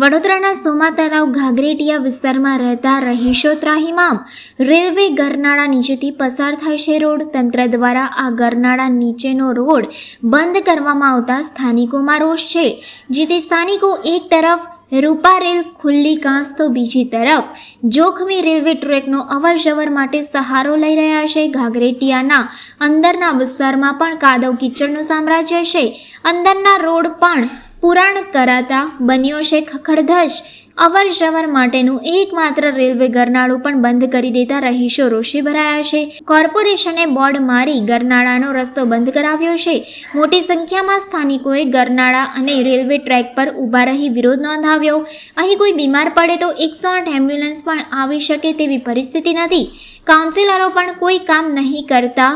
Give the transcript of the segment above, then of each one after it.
વડોદરાના સોમા તળાવ ઘાઘરેટિયા વિસ્તારમાં રહેતા રહીશો ત્રાહિમામ. રેલવે ગરનાળા નીચેથી પસાર થાય છે રોડ. તંત્ર દ્વારા આ ગરનાળા નીચેનો રોડ બંધ કરવામાં આવતા સ્થાનિકોમાં રોષ છે, જેથી સ્થાનિકો એક તરફ રૂપા રેલ ખુલ્લી કાંસ તો બીજી તરફ જોખમી રેલવે ટ્રેકનો અવરજવર માટે સહારો લઈ રહ્યા છે. ઘાઘરેટિયાના અંદરના વિસ્તારમાં પણ કાદવ કીચડનું સામ્રાજ્ય છે. અંદરના રોડ પણ પુરાણ કરાતા બન્યો છે ખખડધજ. અવર જવર માટેનું એકમાત્ર રેલવે ગરનાળું પણ બંધ કરી દેતા રહીશો રોષે ભરાયા છે. કોર્પોરેશને બોર્ડ મારી ગરનાળાનો રસ્તો બંધ કરાવ્યો છે. મોટી સંખ્યામાં સ્થાનિકોએ ગરનાળા અને રેલવે ટ્રેક પર ઊભા રહી વિરોધ નોંધાવ્યો. અહીં કોઈ બીમાર પડે તો 108 એમ્બ્યુલન્સ પણ આવી શકે તેવી પરિસ્થિતિ નથી. કાઉન્સિલરો પણ કોઈ કામ નહીં કરતા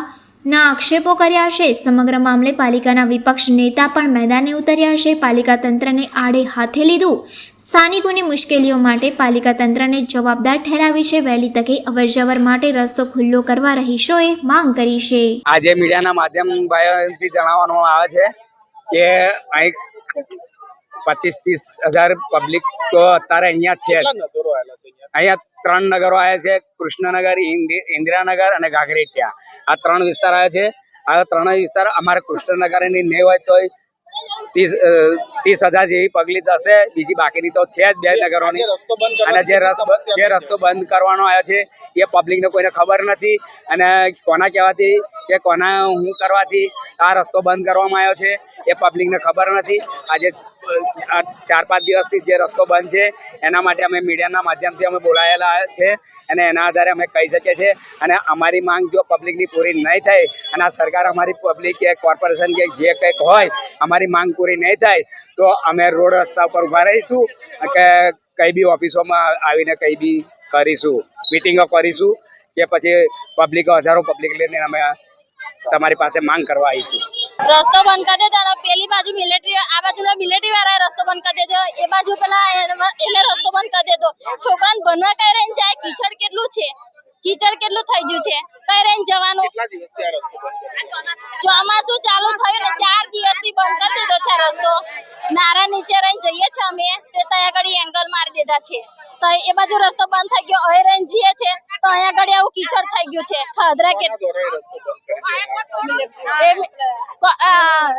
ના આક્ષેપો કર્યા છે. સમગ્ર મામલે પાલિકાના વિપક્ષ નેતા પણ મેદાને ઉતર્યા છે. પાલિકા તંત્રને આડે હાથે લીધું. સ્થાનિકોની મુશ્કેલીઓ માટે પાલિકા તંત્રને જવાબદાર ઠેરાવી છે. વહેલી તકે અવરજવર માટે રસ્તો ખુલ્લો કરવા રહીશોએ માંગ કરી છે. આજે મીડિયાના માધ્યમથી જણાવવામાં આવે છે કે અહીં 25-30 હજાર પબ્લિક તો અત્યારે અહીંયા છે. અહીંયા 3 નગરો આવ્યા છે: કૃષ્ણનગર, ઇન્દિરાનગર અને ઘાઘરેટિયા. આ 3 વિસ્તાર આવ્યા છે. આ 3 વિસ્તાર અમારે કૃષ્ણનગરની નહીં હોય તો 30,000 જેવી પબ્લિક હશે. બીજી બાકીની તો છે જ 2 નગરોની. અને જે રસ્તો બંધ કરવાનો આવ્યો છે એ પબ્લિકને કોઈને ખબર નથી. અને કોના કહેવાથી કે કોના હું કરવાથી આ રસ્તો બંધ કરવામાં આવ્યો છે એ પબ્લિકને ખબર નથી. આજે 4-5 દિવસથી જે રસ્તો બંધ છે એના માટે અમે મીડિયાના માધ્યમથી અમે બોલાયેલા છે અને એના આધારે અમે કહી શકીએ છીએ. અને અમારી માંગ જો પબ્લિકની પૂરી નહીં થાય અને આ સરકાર અમારી પબ્લિક કે કોર્પોરેશન કે જે કંઈક હોય અમારી માંગ પૂરી નહીં થાય તો અમે રોડ રસ્તા ઉપર ઊભા રહીશું કે કઈ બી ઓફિસોમાં આવીને કઈ બી કરીશું, મિટિંગો કરીશું કે પછી હજારો પબ્લિક લઈને અમે તમારી પાસે માંગ કરવા આવીશું. રસ્તો બંધ કરી દેતો. પેલી બાજુ મિલિટરી, આ બાજુના મિલિટરી વાળા રસ્તો બંધ કરી દેતો. એ બાજુ પેલા એને રસ્તો બંધ કરી દેતો. છોકરાને ભણવા કઈ રહીને જાય? કીચડ કેટલું છે, કીચડ કેટલું થઈ ગયું છે, કઈ રહીને જવાનું? ચોમાસું ચાલુ થયું ને 4 દિવસથી બંધ કરી દીધો છે રસ્તો. નારા નીચે રહીને જઈએ છીએ અમે, તે ત્યાં આગળ એંગલ મારી દીધા છે. તો એ બાજુ રસ્તો બંધ થઈ ગયો. અહીં રહીને જઈએ છે તો અહીંયા આગળ આવું કીચડ થઈ ગયું છે. ખાધરા કે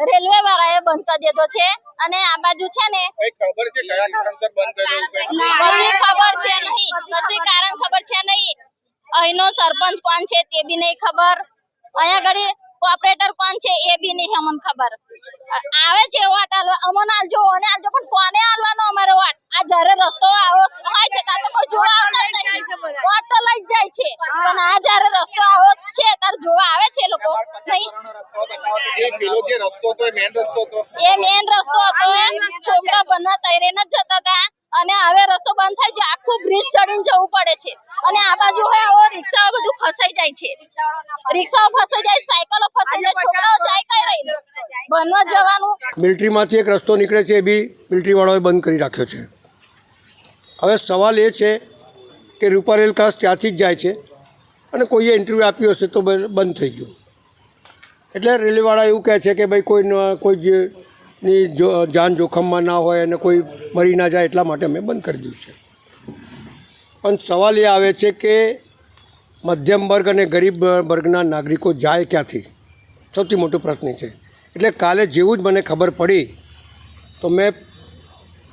રેલવે વાળાએ બંધ કરી દીધો છે. અને આ બાજુ છે ને ખબર છે કયા કારણસર બંધ કર્યો? કશી ખબર છે નહીં, કશી કારણ ખબર છે નહીં. અહીંનો સરપંચ કોણ છે તે બી નહીં ખબર. અહીંયા આગળ કોઓપરેટર કોણ છે એ બી નહીં અમને ખબર. આવે છે વાટ આલવા, અમને આલજો ઓને આલજો, પણ કોને આલવાનો અમારો વાટ? આ જ્યારે રસ્તો આવો હોય છે ત્યાં તો કોઈ જોવા આવતા જ નહીં. વાટ તો લઈ જ જાય છે, પણ આ જ્યારે રસ્તો આવો છે ત્યારે જોવા આવે છે લોકો નહીં. એ મેન રસ્તો હતો. છોકરા બના તૈરેને જ જતા હતા અને હવે રસ્તો બંધ થઈ ગયો. આખું બ્રિજ ચડીને જવું પડે છે. અને આ બાજુ હોય આવો રિક્ષાઓ બધું ફસાઈ જાય છે. રિક્ષાઓ ફસાઈ જાય, સાયકલો ફસાઈ જાય, છોકરાઓ જાય કઈ રહીને બનવા જવાનું. મિલિટરીમાંથી એક રસ્તો નીકળે છે એ બી મિલિટરીવાળાઓએ બંધ કરી રાખ્યો છે. હવે સવાલ એ છે કે રૂપારેલ કાસ ત્યાંથી જ જાય છે અને કોઈએ ઇન્ટરવ્યૂ આપ્યો હશે તો બંધ થઈ ગયું. એટલે રેલવેવાળા એવું કહે છે કે ભાઈ કોઈની જાન જોખમમાં ના હોય અને કોઈ મરી ના જાય એટલા માટે અમે બંધ કરી દીધું છે. પણ સવાલ એ આવે છે કે મધ્યમ વર્ગ અને ગરીબ વર્ગના નાગરિકો જાય ક્યાંથી? સૌથી મોટો પ્રશ્ન છે. એટલે કાલે જેવું જ મને ખબર પડી તો મેં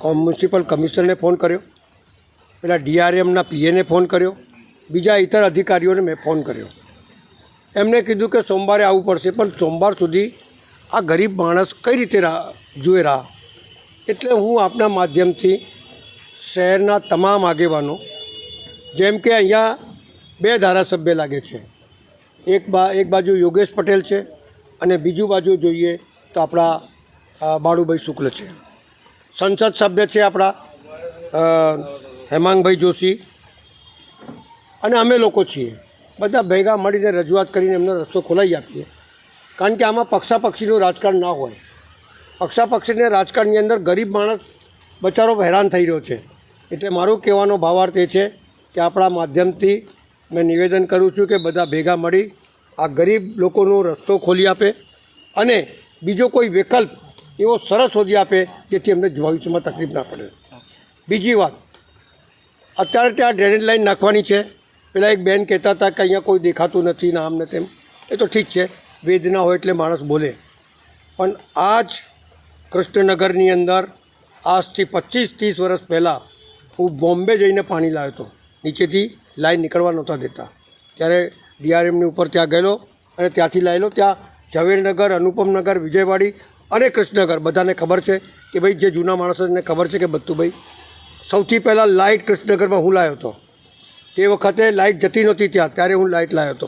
મ્યુનિસિપલ કમિશનરને ફોન કર્યો, પેલા DRMના PAને ફોન કર્યો, બીજા ઇતર અધિકારીઓને મેં ફોન કર્યો. એમને કીધું કે સોમવારે આવવું પડશે, પણ સોમવાર સુધી આ ગરીબ માણસ કઈ રીતે જુએ રાહ? એટલે હું આપના માધ્યમથી શહેરના તમામ આગેવાનો, જેમ કે અહીંયા 2 ધારાસભ્ય લાગે છે, એક બાજુ યોગેશ પટેલ છે અને બીજું બાજુ જોઈએ તો આપણા બાળુભાઈ શુક્લ છે. સંસદ સભ્ય છે આપણા હેમાંગભાઈ જોશી અને અમે લોકો છીએ. બધા ભેગા મળીને રજૂઆત કરીને એમનો રસ્તો ખોલાવી આપીએ. કારણ કે આમાં પક્ષાપક્ષીનું રાજકારણ ના હોય. પક્ષાપક્ષીના રાજકારણની અંદર ગરીબ માણસ બચારો હેરાન થઈ રહ્યો છે. એટલે મારું કહેવાનો ભાવાર્થ એ છે કે આપણા માધ્યમથી મેં નિવેદન કરું છું કે બધા ભેગા મળી આ ગરીબ લોકોનો રસ્તો ખોલી આપે અને બીજો કોઈ વિકલ્પ એવો સરસ શોધી આપે જેથી એમને ભવિષ્યમાં તકલીફ ના પડે. બીજી વાત, અત્યારે ત્યાં ડ્રેનેજ લાઈન નાખવાની છે. પેલા એક બેન કહેતા હતા કે અહીંયા કોઈ દેખાતું નથી ને આમ ને તેમ. એ તો ઠીક છે, વેદના હોય એટલે માણસ બોલે. પણ આ જ કૃષ્ણનગરની અંદર આજથી 25-30 વર્ષ પહેલાં હું બોમ્બે જઈને પાણી લાવ્યો હતો. નીચેથી લાઈન નીકળવા નહોતા દેતા. ત્યારે ડીઆરએમની ઉપર ત્યાં ગયેલો અને ત્યાંથી લાવેલો. ત્યાં ઝવેરનગર, અનુપમનગર, વિજયવાડી અને કૃષ્ણનગર બધાને ખબર છે કે ભાઈ જે જૂના માણસોને ખબર છે કે બત્તુભાઈ સૌથી પહેલાં લાઇટ કૃષ્ણનગરમાં હું લાવ્યો હતો. તે વખતે લાઇટ જતી નહોતી ત્યાં, ત્યારે હું લાઇટ લાવ્યો હતો.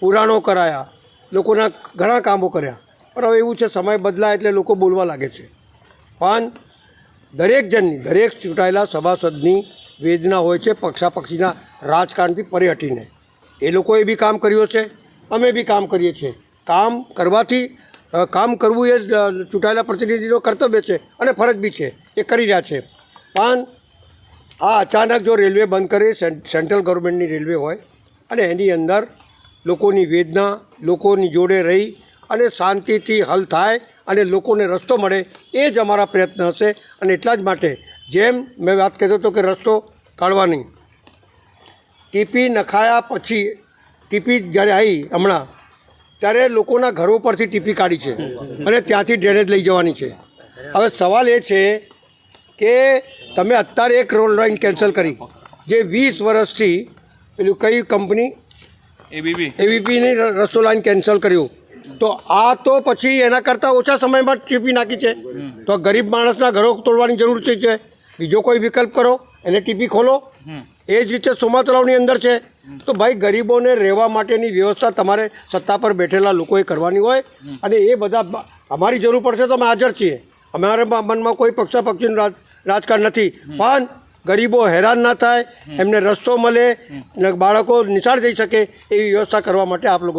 પુરાણો કરાયા, લોકોના ઘણા કામો કર્યા. પણ હવે એવું છે, સમય બદલાય એટલે લોકો બોલવા લાગે છે. પણ દરેક જણની, દરેક ચૂંટાયેલા સભાસદની વેદના હોય છે પક્ષાપક્ષીના રાજકારણથી પરે હટીને. એ લોકોએ બી કામ કર્યું છે, અમે બી કામ કરીએ છીએ. કામ કરવાથી કામ કરવું એ ચૂંટાયેલા પ્રતિનિધિનો કર્તવ્ય છે અને ફરજ બી છે, એ કરી રહ્યા છે. પણ આ અચાનક જો રેલવે બંધ કરે, સેન્ટ્રલ ગવર્મેન્ટની રેલવે હોય અને એની અંદર લોકોની વેદના, લોકોની જોડે રહી અને શાંતિથી હલ થાય અને લોકોને રસ્તો મળે, એ જ અમારા પ્રયત્ન હશે. અને એટલા જ માટે જેમ મેં વાત કહેતો હતો કે રસ્તો કાઢવાની, ટીપી નખાયા પછી, ટીપી જ્યારે આવી હમણાં, ત્યારે લોકોના ઘરો પરથી ટીપી કાઢી છે અને ત્યાંથી ડ્રેનેજ લઈ જવાની છે. હવે સવાલ એ છે કે તમે અત્યારે એક રોડ લાઈન કેન્સલ કરી, જે 20 વર્ષથી પેલું કઈ કંપની એબીપીની રસ્તો લાઈન કેન્સલ કર્યું. તો આ તો પછી એના કરતાં ઓછા સમયમાં ટીપી નાખી છે. તો ગરીબ માણસના ઘરો તોડવાની જરૂર છે. બીજો કોઈ વિકલ્પ કરો, એને ટીપી ખોલો. એ જ રીતે સોમા તળાવની અંદર છે. તો ભાઈ ગરીબોને રહેવા માટેની વ્યવસ્થા તમારે સત્તા પર બેઠેલા લોકોએ કરવાની હોય. અને એ બધા અમારી જરૂર પડશે તો અમે હાજર છીએ. અમારા મનમાં કોઈ પક્ષાપક્ષીનું રાજકારણ નથી. પણ ગરીબો હેરાન ના થાય, એમને રસ્તો મળે, બાળકો નિશાળ જઈ શકે એવી વ્યવસ્થા કરવા માટે આપ લોકો